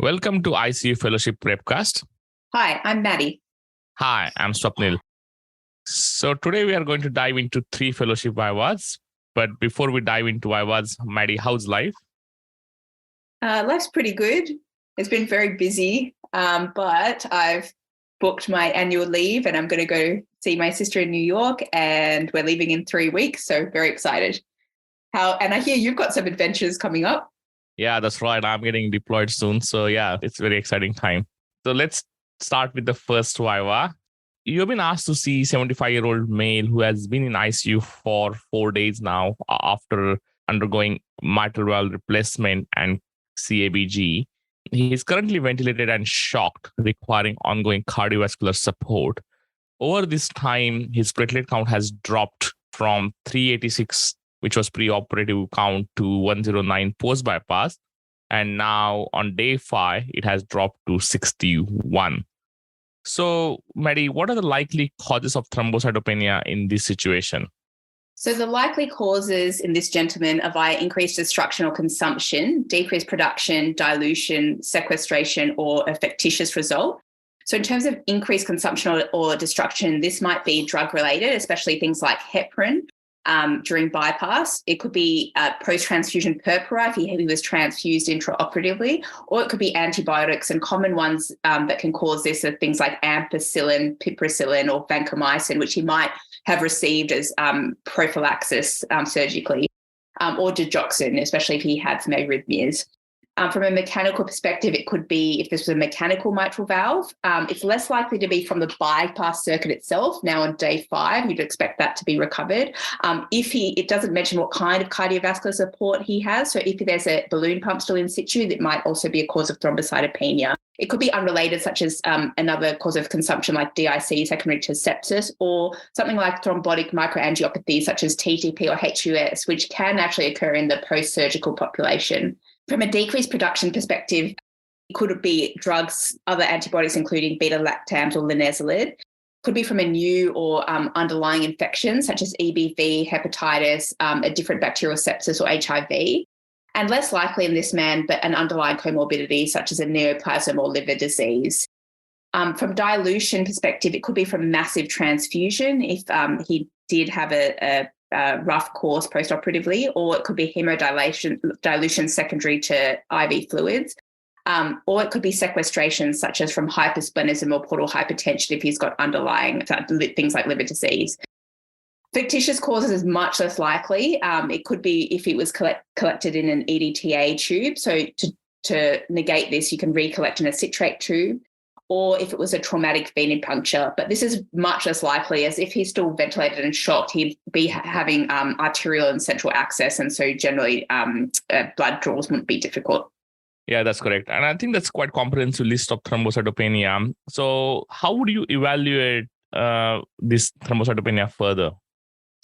Welcome to ICU Fellowship Prepcast. Hi, I'm Maddie. Hi, I'm Swapnil. So today we are going to dive into 3 fellowship Vivas. But before we dive into Vivas, Maddie, how's life? Life's pretty good. It's been very busy, but I've booked my annual leave and I'm going to go see my sister in New York, and we're leaving in 3 weeks, so very excited. And I hear you've got some adventures coming up. Yeah, that's right. I'm getting deployed soon. So yeah, it's a very exciting time. So let's start with the first Viva. You've been asked to see 75-year-old male who has been in ICU for 4 days now after undergoing mitral valve replacement and CABG. He is currently ventilated and shocked, requiring ongoing cardiovascular support. Over this time, his platelet count has dropped from 386, which was preoperative count, to 109 post-bypass. And now on day 5, it has dropped to 61. So, Maddie, what are the likely causes of thrombocytopenia in this situation? So the likely causes in this gentleman are via increased destruction or consumption, decreased production, dilution, sequestration, or a factitious result. So in terms of increased consumption or destruction, this might be drug-related, especially things like heparin during bypass. It could be post-transfusion purpura if he was transfused intraoperatively, or it could be antibiotics, and common ones that can cause this are things like ampicillin, piperacillin, or vancomycin, which he might have received as prophylaxis surgically, or digoxin, especially if he had some arrhythmias. From a mechanical perspective, it could be, if this was a mechanical mitral valve, it's less likely to be from the bypass circuit itself. Now on day 5, you'd expect that to be recovered. It doesn't mention what kind of cardiovascular support he has. So if there's a balloon pump still in situ, that might also be a cause of thrombocytopenia. It could be unrelated, such as another cause of consumption like DIC secondary to sepsis, or something like thrombotic microangiopathy such as TTP or HUS, which can actually occur in the post-surgical population. From a decreased production perspective, it could be drugs, other antibiotics, including beta-lactams or linezolid. Could be from a new or underlying infection, such as EBV, hepatitis, a different bacterial sepsis or HIV. And less likely in this man, but an underlying comorbidity, such as a neoplasm or liver disease. From dilution perspective, it could be from massive transfusion if he did have a rough course post-operatively, or it could be dilution secondary to IV fluids, or it could be sequestration, such as from hypersplenism or portal hypertension if he's got underlying things like liver disease. Fictitious causes is much less likely. It could be if it was collected in an EDTA tube. So to negate this, you can recollect in a citrate tube, or if it was a traumatic vein puncture. But this is much less likely, as if he's still ventilated and shocked, he'd be having arterial and central access, and so generally blood draws wouldn't be difficult. Yeah, that's correct. And I think that's quite comprehensive list of thrombocytopenia. So how would you evaluate this thrombocytopenia further?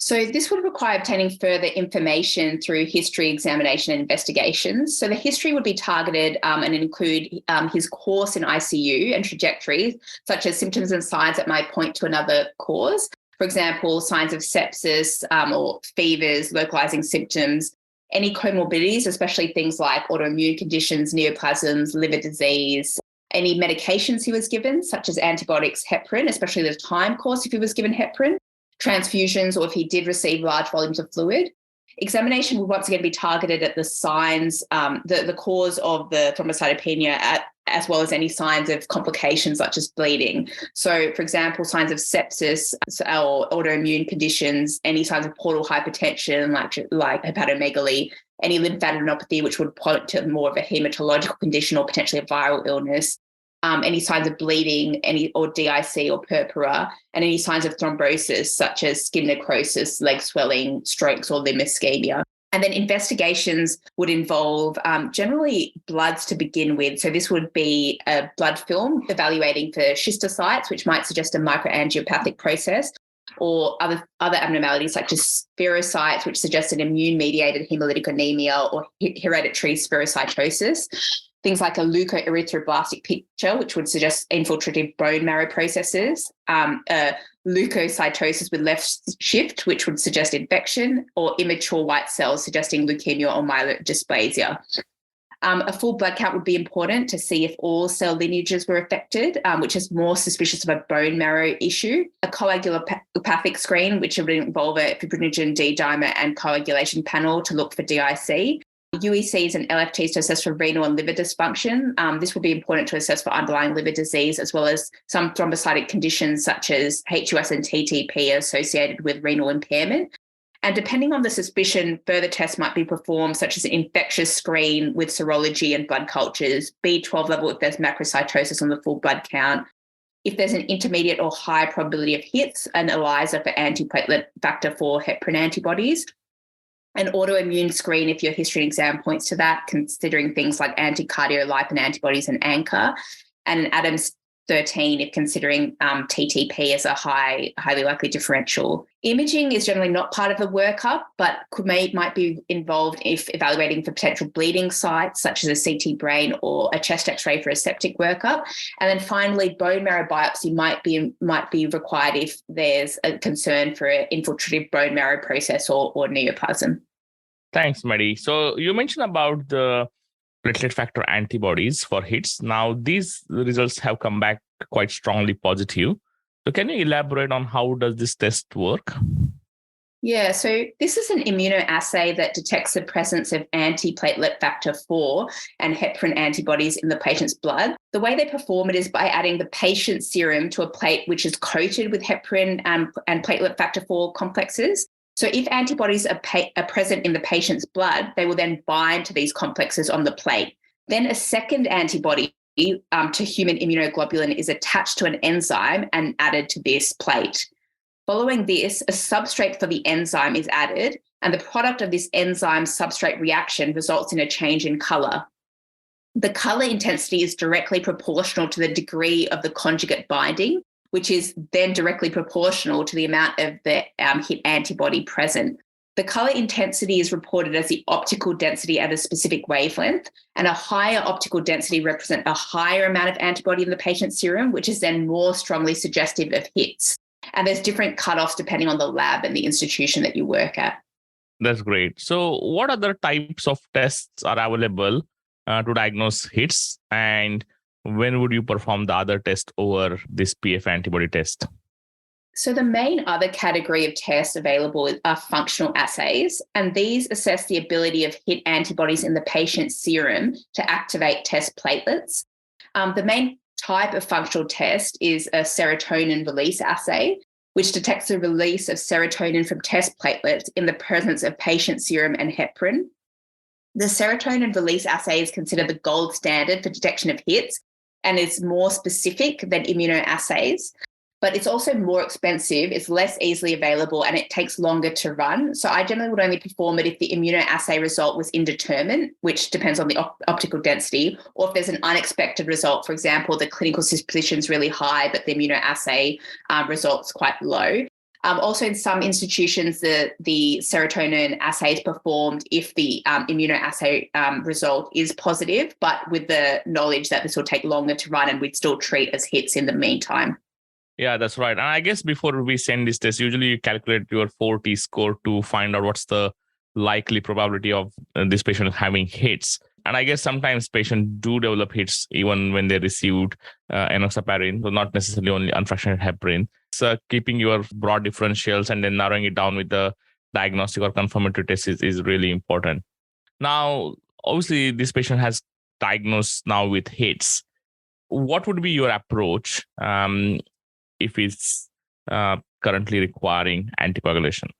So this would require obtaining further information through history, examination, and investigations. So the history would be targeted and include his course in ICU and trajectories, such as symptoms and signs that might point to another cause. For example, signs of sepsis or fevers, localizing symptoms, any comorbidities, especially things like autoimmune conditions, neoplasms, liver disease, any medications he was given, such as antibiotics, heparin, especially the time course if he was given heparin, transfusions, or if he did receive large volumes of fluid. Examination would once again be targeted at the signs, the cause of the thrombocytopenia, as well as any signs of complications such as bleeding. So, for example, signs of sepsis or autoimmune conditions, any signs of portal hypertension like hepatomegaly, any lymphadenopathy, which would point to more of a hematological condition or potentially a viral illness. Any signs of bleeding, or DIC or purpura, and any signs of thrombosis such as skin necrosis, leg swelling, strokes, or limb ischemia. And then investigations would involve generally bloods to begin with. So this would be a blood film evaluating for schistocytes, which might suggest a microangiopathic process, or other abnormalities such as spherocytes, which suggest an immune-mediated hemolytic anemia or hereditary spherocytosis. Things like a leukoerythroblastic picture, which would suggest infiltrative bone marrow processes, leukocytosis with left shift, which would suggest infection, or immature white cells suggesting leukemia or myelodysplasia. A full blood count would be important to see if all cell lineages were affected, which is more suspicious of a bone marrow issue. A coagulopathic screen, which would involve a fibrinogen D-dimer and coagulation panel to look for DIC. UECs and LFTs to assess for renal and liver dysfunction. This will be important to assess for underlying liver disease, as well as some thrombocytic conditions such as HUS and TTP associated with renal impairment. And depending on the suspicion, further tests might be performed, such as an infectious screen with serology and blood cultures, B12 level if there's macrocytosis on the full blood count. If there's an intermediate or high probability of hits, an ELISA for antiplatelet factor IV heparin antibodies. An autoimmune screen if your history and exam points to that, considering things like anticardiolipin antibodies and ANCA. And an Adams 13 if considering TTP as a highly likely differential. Imaging is generally not part of the workup, but might be involved if evaluating for potential bleeding sites, such as a CT brain or a chest X-ray for a septic workup. And then finally, bone marrow biopsy might be required if there's a concern for an infiltrative bone marrow process or neoplasm. Thanks, Maddie. So you mentioned about the platelet factor antibodies for hits. Now, these results have come back quite strongly positive. So can you elaborate on how does this test work? Yeah, so this is an immunoassay that detects the presence of antiplatelet factor IV and heparin antibodies in the patient's blood. The way they perform it is by adding the patient's serum to a plate which is coated with heparin and platelet factor IV complexes. So if antibodies are present in the patient's blood, they will then bind to these complexes on the plate. Then a second antibody to human immunoglobulin is attached to an enzyme and added to this plate. Following this, a substrate for the enzyme is added, and the product of this enzyme substrate reaction results in a change in colour. The colour intensity is directly proportional to the degree of the conjugate binding, which is then directly proportional to the amount of the hit antibody present. The colour intensity is reported as the optical density at a specific wavelength, and a higher optical density represents a higher amount of antibody in the patient's serum, which is then more strongly suggestive of hits. And there's different cutoffs depending on the lab and the institution that you work at. That's great. So what other types of tests are available to diagnose hits, and when would you perform the other test over this PF antibody test? So the main other category of tests available are functional assays, and these assess the ability of hit antibodies in the patient's serum to activate test platelets. The main type of functional test is a serotonin release assay, which detects the release of serotonin from test platelets in the presence of patient serum and heparin. The serotonin release assay is considered the gold standard for detection of hits and is more specific than immunoassays, but it's also more expensive, it's less easily available, and it takes longer to run. So I generally would only perform it if the immunoassay result was indeterminate, which depends on the optical density, or if there's an unexpected result. For example, the clinical position is really high, but the immunoassay result's quite low. Also, in some institutions, the serotonin assay is performed if the immunoassay result is positive, but with the knowledge that this will take longer to run and we'd still treat as hits in the meantime. Yeah, that's right. And I guess before we send this test, usually you calculate your 4T score to find out what's the likely probability of this patient having hits. And I guess sometimes patients do develop hits even when they received enoxaparin, so not necessarily only unfractionated heparin. So keeping your broad differentials and then narrowing it down with the diagnostic or confirmatory test is really important. Now, obviously, this patient has diagnosed now with hits. What would be your approach if it's currently requiring anticoagulation?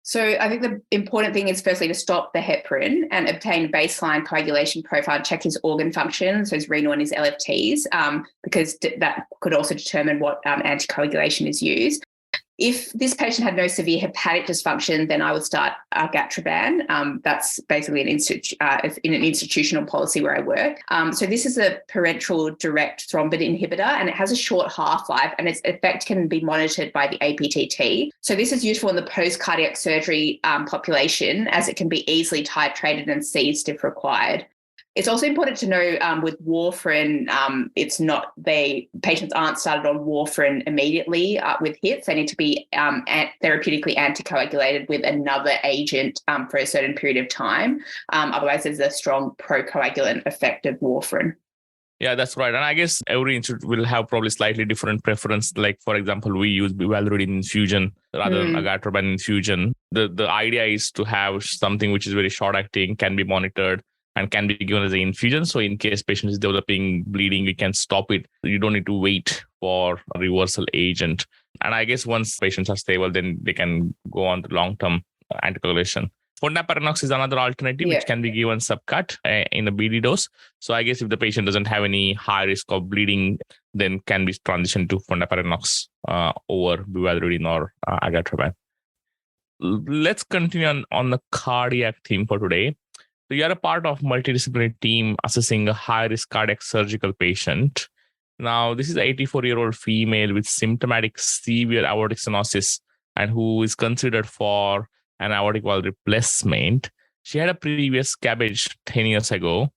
So I think the important thing is firstly to stop the heparin and obtain baseline coagulation profile and check his organ function, so his renal and his LFTs, because that could also determine what anticoagulation is used. If this patient had no severe hepatic dysfunction, then I would start argatroban. That's basically in an institutional policy where I work. So this is a parenteral direct thrombin inhibitor, and it has a short half-life, and its effect can be monitored by the APTT. So this is useful in the post-cardiac surgery population, as it can be easily titrated and seized if required. It's also important to know with warfarin, patients aren't started on warfarin immediately with hits. They need to be therapeutically anticoagulated with another agent for a certain period of time. Otherwise, there's a strong procoagulant effect of warfarin. Yeah, that's right. And I guess every institute will have probably slightly different preference. Like, for example, we use bivalirudin infusion rather than agatroban infusion. The idea is to have something which is very short acting, can be monitored, and can be given as an infusion. So in case patient is developing bleeding, we can stop it. You don't need to wait for a reversal agent. And I guess once patients are stable, then they can go on to long-term anticoagulation. Fondaparinux is another alternative which can be given subcut in a BD dose. So I guess if the patient doesn't have any high risk of bleeding, then can be transitioned to Fondaparinux over bivalirudin or agatroban. Let's continue on the cardiac theme for today. So you are a part of multidisciplinary team assessing a high-risk cardiac surgical patient. Now, this is an 84-year-old female with symptomatic severe aortic stenosis and who is considered for an aortic valve replacement. She had a previous CABG 10 years ago.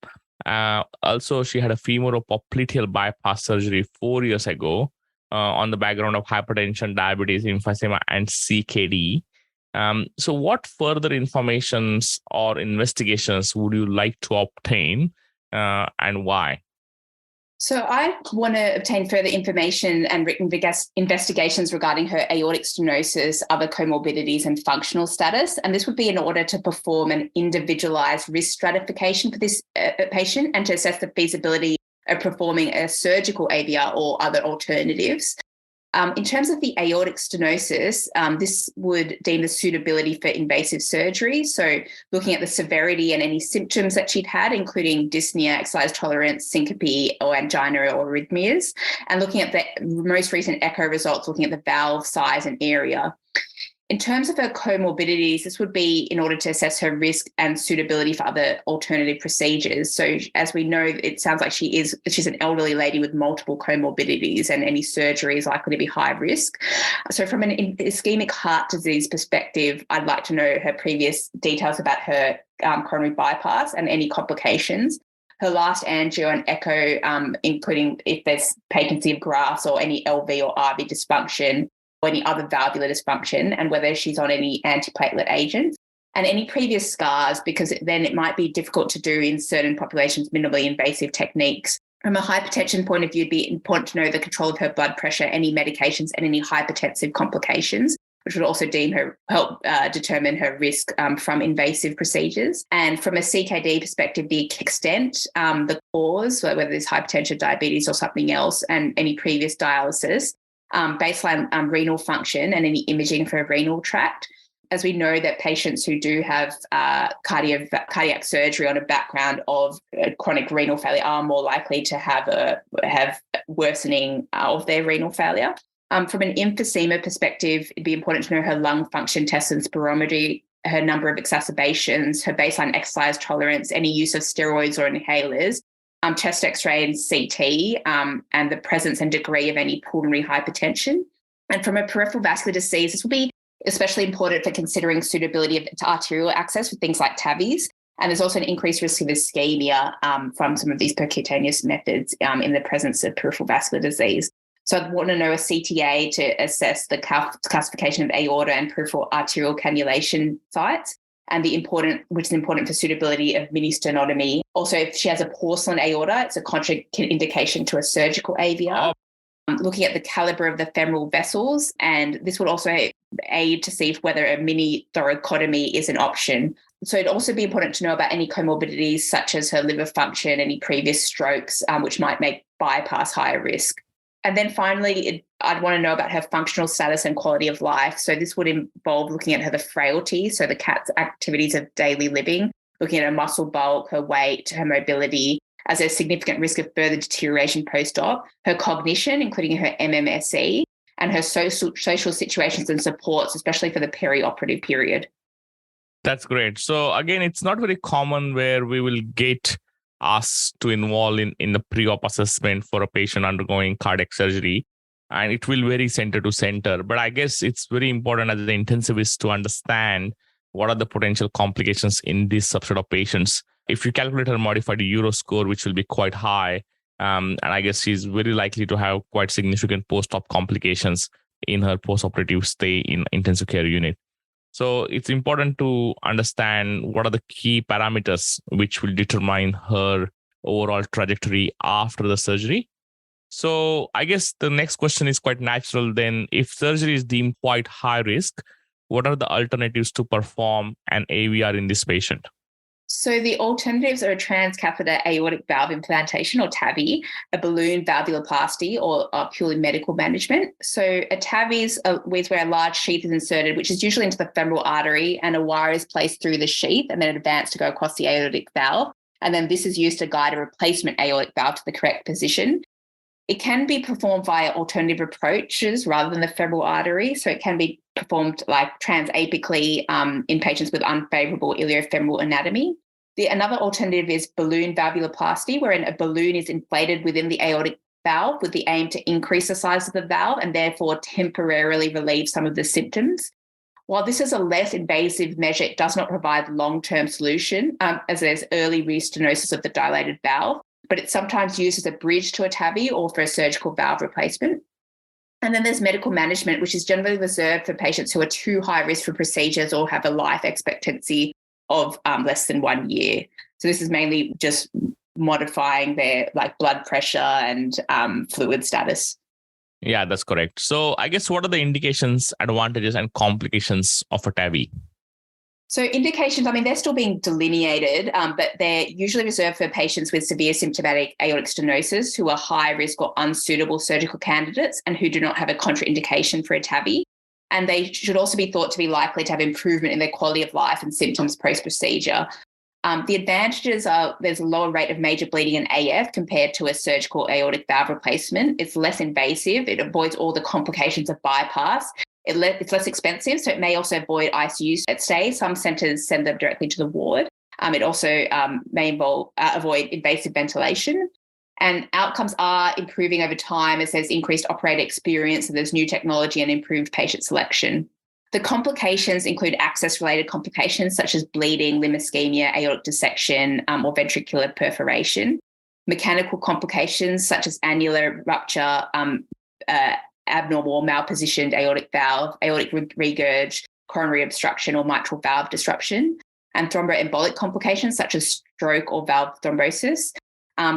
Also, she had a femoropopliteal bypass surgery 4 years ago on the background of hypertension, diabetes, emphysema, and CKD. So what further informations or investigations would you like to obtain and why? So I want to obtain further information and written investigations regarding her aortic stenosis, other comorbidities and functional status. And this would be in order to perform an individualized risk stratification for this patient and to assess the feasibility of performing a surgical AVR or other alternatives. In terms of the aortic stenosis, this would deem the suitability for invasive surgery. So looking at the severity and any symptoms that she'd had, including dyspnea, exercise tolerance, syncope, or angina or arrhythmias, and looking at the most recent echo results, looking at the valve size and area. In terms of her comorbidities, this would be in order to assess her risk and suitability for other alternative procedures. So as we know, it sounds like she's an elderly lady with multiple comorbidities and any surgery is likely to be high risk. So from an ischemic heart disease perspective, I'd like to know her previous details about her coronary bypass and any complications. Her last angio and echo, including if there's patency of grafts or any LV or RV dysfunction, or any other valvular dysfunction, and whether she's on any antiplatelet agents, and any previous scars, because then it might be difficult to do in certain populations minimally invasive techniques. From a hypertension point of view, it'd be important to know the control of her blood pressure, any medications, and any hypertensive complications, which would also help determine her risk from invasive procedures. And from a CKD perspective, the extent, the cause, whether there's hypertension, diabetes, or something else, and any previous dialysis, baseline renal function and any imaging for a renal tract. As we know that patients who do have cardiac surgery on a background of chronic renal failure are more likely to have worsening of their renal failure. From an emphysema perspective, it'd be important to know her lung function tests and spirometry, her number of exacerbations, her baseline exercise tolerance, any use of steroids or inhalers, chest X-ray and CT, and the presence and degree of any pulmonary hypertension. And from a peripheral vascular disease, this will be especially important for considering suitability to arterial access with things like TAVIs. And there's also an increased risk of ischemia from some of these percutaneous methods in the presence of peripheral vascular disease. So I'd want to know a CTA to assess the classification of aorta and peripheral arterial cannulation sites, and which is important for suitability of mini sternotomy. Also, if she has a porcelain aorta, it's a contraindication to a surgical AVR. Looking at the caliber of the femoral vessels, and this would also aid to see whether a mini thoracotomy is an option. So it'd also be important to know about any comorbidities such as her liver function, any previous strokes, which might make bypass higher risk. And then finally, I'd want to know about her functional status and quality of life. So this would involve looking at her frailty, so the cat's activities of daily living, looking at her muscle bulk, her weight, her mobility, as a significant risk of further deterioration post-op, her cognition, including her MMSE, and her social situations and supports, especially for the perioperative period. That's great. So again, it's not very common where we will get asked to involve in the pre-op assessment for a patient undergoing cardiac surgery. And it will vary center to center. But I guess it's very important as an intensivist to understand what are the potential complications in this subset of patients. if you calculate her modified Euro score, which will be quite high, and I guess she's very likely to have quite significant post-op complications in her post-operative stay in intensive care unit. So it's important to understand what are the key parameters which will determine her overall trajectory after the surgery. So I guess the next question is quite natural then. If surgery is deemed quite high risk, what are the alternatives to perform an AVR in this patient? So the alternatives are a transcatheter aortic valve implantation, or TAVI, a balloon valvuloplasty, or purely medical management. So a TAVI is where a large sheath is inserted, which is usually into the femoral artery, and a wire is placed through the sheath and then advanced to go across the aortic valve. And then this is used to guide a replacement aortic valve to the correct position. It can be performed via alternative approaches rather than the femoral artery. So it can be performed like transapically in patients with unfavorable iliofemoral anatomy. Another alternative is balloon valvuloplasty, wherein a balloon is inflated within the aortic valve with the aim to increase the size of the valve and therefore temporarily relieve some of the symptoms. While this is a less invasive measure, it does not provide long-term solution as there's early restenosis of the dilated valve, but it's sometimes used as a bridge to a TAVI or for a surgical valve replacement. And then there's medical management, which is generally reserved for patients who are too high risk for procedures or have a life expectancy of less than 1 year. So this is mainly just modifying their blood pressure and fluid status. Yeah, that's correct. So I guess what are the indications, advantages, and complications of a TAVI? So indications, they're still being delineated, but they're usually reserved for patients with severe symptomatic aortic stenosis who are high risk or unsuitable surgical candidates and who do not have a contraindication for a TAVI. And they should also be thought to be likely to have improvement in their quality of life and symptoms post-procedure. The advantages are there's a lower rate of major bleeding in AF compared to a surgical aortic valve replacement. It's less invasive. It avoids all the complications of bypass. It's less expensive, so it may also avoid ICU stay. Some centres send them directly to the ward. It also may avoid invasive ventilation. And outcomes are improving over time as there's increased operator experience and there's new technology and improved patient selection. The complications include access-related complications such as bleeding, limb ischemia, aortic dissection, or ventricular perforation. Mechanical complications such as annular rupture, abnormal or malpositioned aortic valve, aortic regurg, coronary obstruction, or mitral valve disruption, and thromboembolic complications such as stroke or valve thrombosis.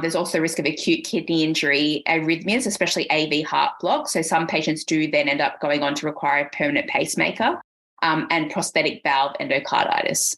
There's also risk of acute kidney injury, arrhythmias, especially AV heart block. So some patients do then end up going on to require a permanent pacemaker, and prosthetic valve endocarditis.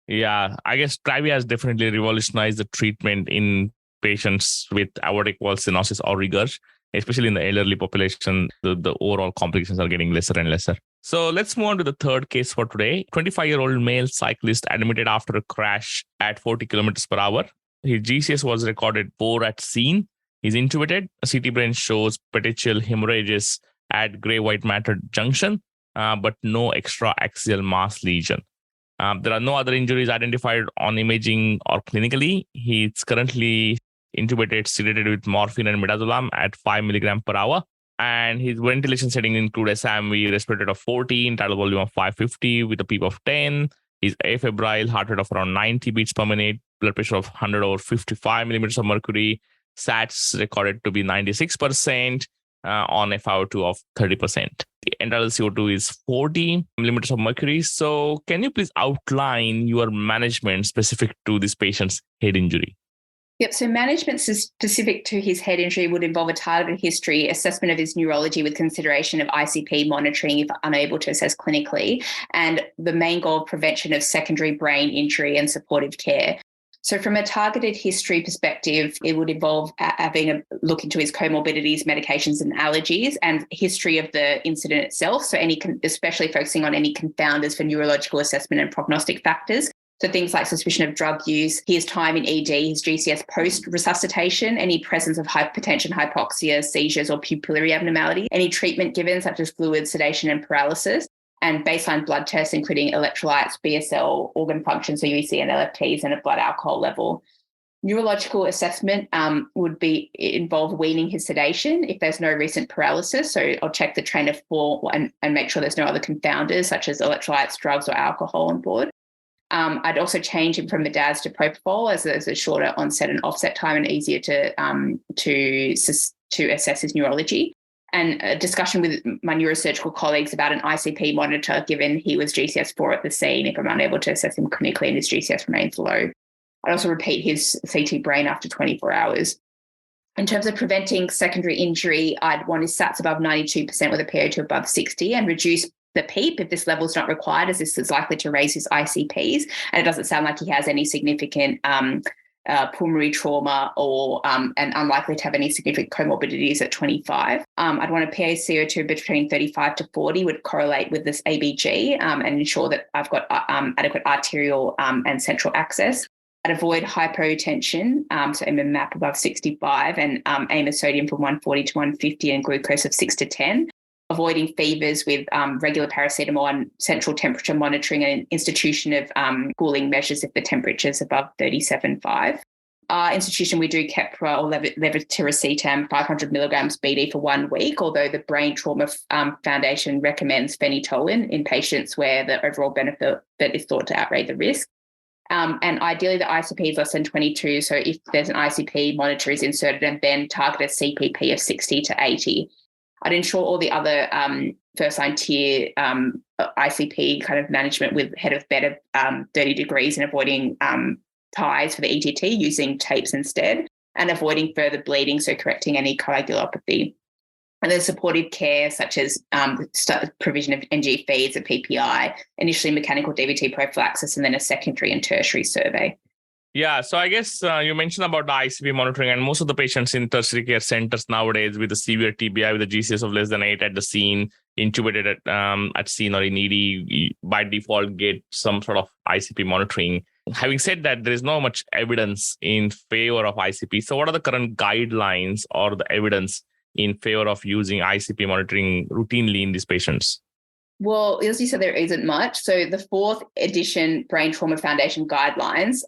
Yeah, I guess TAVI has definitely revolutionized the treatment in patients with aortic valve stenosis or regurg, especially in the elderly population. The overall complications are getting lesser and lesser. So let's move on to the third case for today. 25-year-old male cyclist admitted after a crash at 40 kilometers per hour. His GCS was recorded 4 at scene. He's intubated. A CT brain shows petechial hemorrhages at gray-white matter junction, but no extra-axial mass lesion. There are no other injuries identified on imaging or clinically. He's currently intubated, sedated with morphine and midazolam at 5 milligram per hour. And his ventilation setting include SAMV, respirator of 14, tidal volume of 550 with a PEEP of 10. He's afebrile, heart rate of around 90 beats per minute, blood pressure of 100/55 millimeters of mercury, SATs recorded to be 96% on FiO2 of 30%. The enteral CO2 is 40 millimeters of mercury. So can you please outline your management specific to this patient's head injury? Yep, so management specific to his head injury would involve a targeted history, assessment of his neurology with consideration of ICP monitoring if unable to assess clinically, and the main goal of prevention of secondary brain injury and supportive care. So from a targeted history perspective, it would involve having a look into his comorbidities, medications and allergies, and history of the incident itself. So especially focusing on any confounders for neurological assessment and prognostic factors. So things like suspicion of drug use, his time in ED, his GCS post-resuscitation, any presence of hypertension, hypoxia, seizures or pupillary abnormality, any treatment given such as fluid, sedation and paralysis, and baseline blood tests including electrolytes, BSL, organ function, so UEC and LFTs, and a blood alcohol level. Neurological assessment would involve weaning his sedation if there's no recent paralysis. So I'll check the trainer for and make sure there's no other confounders such as electrolytes, drugs or alcohol on board. I'd also change him from Midaz to propofol as a shorter onset and offset time and easier to assess his neurology. And a discussion with my neurosurgical colleagues about an ICP monitor, given he was GCS4 at the scene, if I'm unable to assess him clinically and his GCS remains low. I'd also repeat his CT brain after 24 hours. In terms of preventing secondary injury, I'd want his SATs above 92% with a PO2 above 60 and reduce the PEEP if this level is not required, as this is likely to raise his ICPs. And it doesn't sound like he has any significant pulmonary trauma or and unlikely to have any significant comorbidities at 25. I'd want a PaCO2 between 35 to 40 would correlate with this ABG and ensure that I've got adequate arterial and central access. I'd avoid hypotension, so MMAP above 65 and aim a sodium from 140 to 150 and glucose of 6 to 10. Avoiding fevers with regular paracetamol and central temperature monitoring and institution of cooling measures if the temperature is above 37.5. Institution, we do Keppra or levetiracetam 500 milligrams BD for 1 week, although the Brain Trauma Foundation recommends phenytoin in patients where the overall benefit is thought to outweigh the risk. And ideally, the ICP is less than 22. So if there's an ICP, monitor is inserted and then target a CPP of 60 to 80. I'd ensure all the other first-line tier ICP kind of management with head of bed of 30 degrees and avoiding ties for the ETT using tapes instead and avoiding further bleeding, so correcting any coagulopathy. And then supportive care such as provision of NG feeds, a PPI, initially mechanical DVT prophylaxis, and then a secondary and tertiary survey. Yeah, so I guess you mentioned about the ICP monitoring, and most of the patients in tertiary care centers nowadays with a severe TBI with a GCS of less than 8 at the scene, intubated at scene or in ED, by default get some sort of ICP monitoring. Having said that, there is not much evidence in favor of ICP. So what are the current guidelines or the evidence in favor of using ICP monitoring routinely in these patients? Well, as you said, there isn't much. So the 4th edition Brain Trauma Foundation guidelines,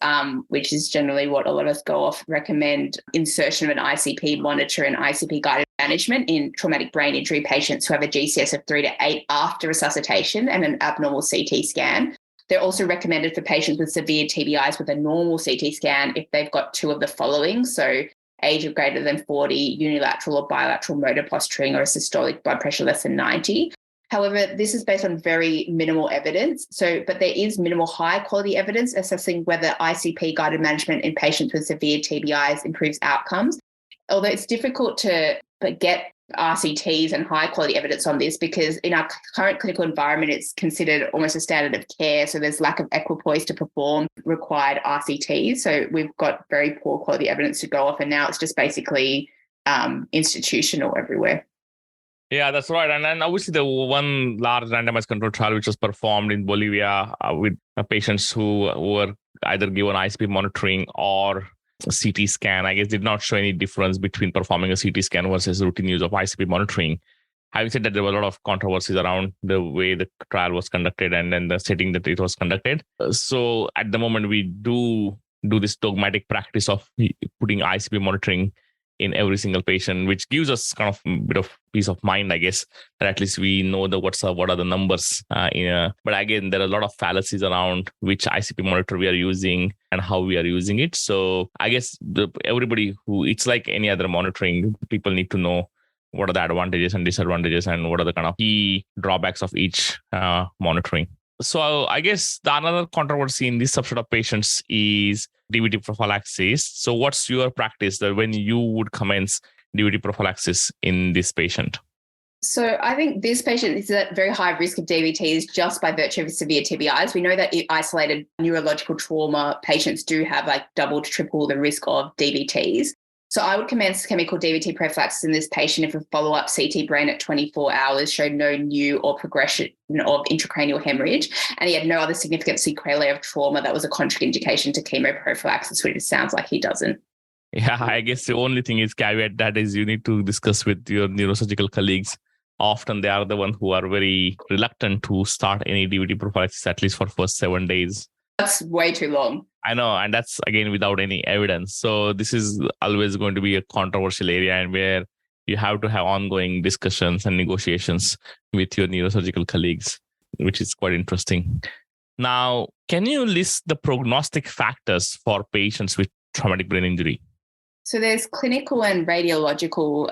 which is generally what a lot of us go off, recommend insertion of an ICP monitor and ICP guided management in traumatic brain injury patients who have a GCS of 3 to 8 after resuscitation and an abnormal CT scan. They're also recommended for patients with severe TBIs with a normal CT scan if they've got 2 of the following. So age of greater than 40, unilateral or bilateral motor posturing, or a systolic blood pressure less than 90. However, this is based on very minimal evidence. But there is minimal high quality evidence assessing whether ICP guided management in patients with severe TBIs improves outcomes. Although it's difficult to get RCTs and high quality evidence on this because in our current clinical environment, it's considered almost a standard of care. So there's lack of equipoise to perform required RCTs. So we've got very poor quality evidence to go off. And now it's just basically institutional everywhere. Yeah, that's right. And then obviously the one large randomized control trial which was performed in Bolivia with patients who were either given ICP monitoring or a CT scan, I guess did not show any difference between performing a CT scan versus routine use of ICP monitoring. Having said that, there were a lot of controversies around the way the trial was conducted and then the setting that it was conducted. So at the moment, we do this dogmatic practice of putting ICP monitoring in every single patient, which gives us kind of a bit of peace of mind, I guess, that at least we know what are the numbers. But again, there are a lot of fallacies around which ICP monitor we are using and how we are using it. So I guess it's like any other monitoring, people need to know what are the advantages and disadvantages and what are the kind of key drawbacks of each monitoring. So I guess the another controversy in this subset of patients is DVT prophylaxis. So what's your practice that when you would commence DVT prophylaxis in this patient? So I think this patient is at very high risk of DVTs just by virtue of severe TBIs. We know that isolated neurological trauma patients do have like double to triple the risk of DVTs. So I would commence chemical DVT prophylaxis in this patient if a follow-up CT brain at 24 hours showed no new or progression of intracranial hemorrhage, and he had no other significant sequelae of trauma that was a contraindication to chemoprophylaxis, which it sounds like he doesn't. Yeah, I guess the only thing is caveat that is you need to discuss with your neurosurgical colleagues. Often they are the ones who are very reluctant to start any DVT prophylaxis, at least for first 7 days. That's way too long. I know. And that's, again, without any evidence. So this is always going to be a controversial area and where you have to have ongoing discussions and negotiations with your neurosurgical colleagues, which is quite interesting. Now, can you list the prognostic factors for patients with traumatic brain injury? So there's clinical and radiological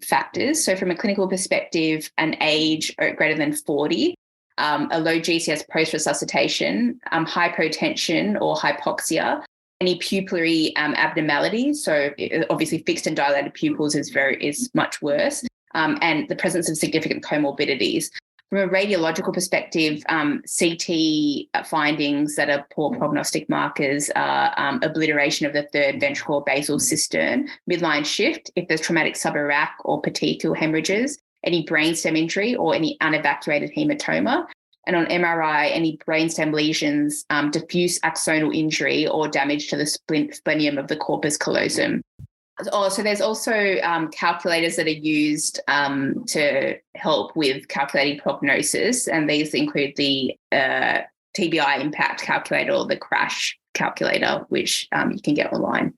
factors. So from a clinical perspective, an age greater than 40, a low GCS post-resuscitation, hypotension or hypoxia, any pupillary abnormalities. So obviously fixed and dilated pupils is much worse, and the presence of significant comorbidities. From a radiological perspective, CT findings that are poor prognostic markers are obliteration of the third ventricle basal cistern, midline shift, if there's traumatic subarach or petechial hemorrhages, any brainstem injury or any unevacuated hematoma. And on MRI, any brainstem lesions, diffuse axonal injury or damage to the splenium of the corpus callosum. Oh, so there's also calculators that are used to help with calculating prognosis, and these include the TBI impact calculator or the crash calculator, which you can get online.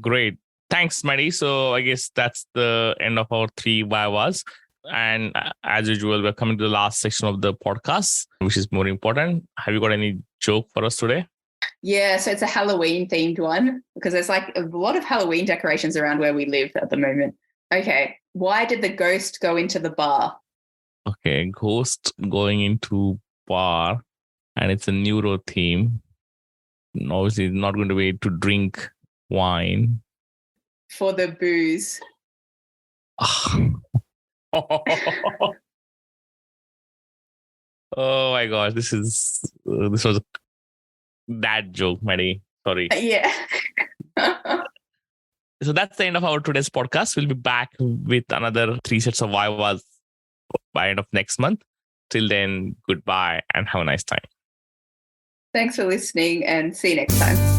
Great. Thanks, Maddie. So I guess that's the end of our 3 Vivas. And as usual, we're coming to the last section of the podcast, which is more important. Have you got any joke for us today? Yeah, so it's a Halloween themed one because there's like a lot of Halloween decorations around where we live at the moment. Okay, why did the ghost go into the bar? Okay, ghost going into bar, and it's a neuro theme. Obviously, not going to be to drink wine. For the booze. Oh my gosh, this was a bad joke, Maddie. Sorry. Yeah. So that's the end of our today's podcast. We'll be back with another 3 sets of Vivas by end of next month. Till then, goodbye and have a nice time. Thanks for listening and see you next time.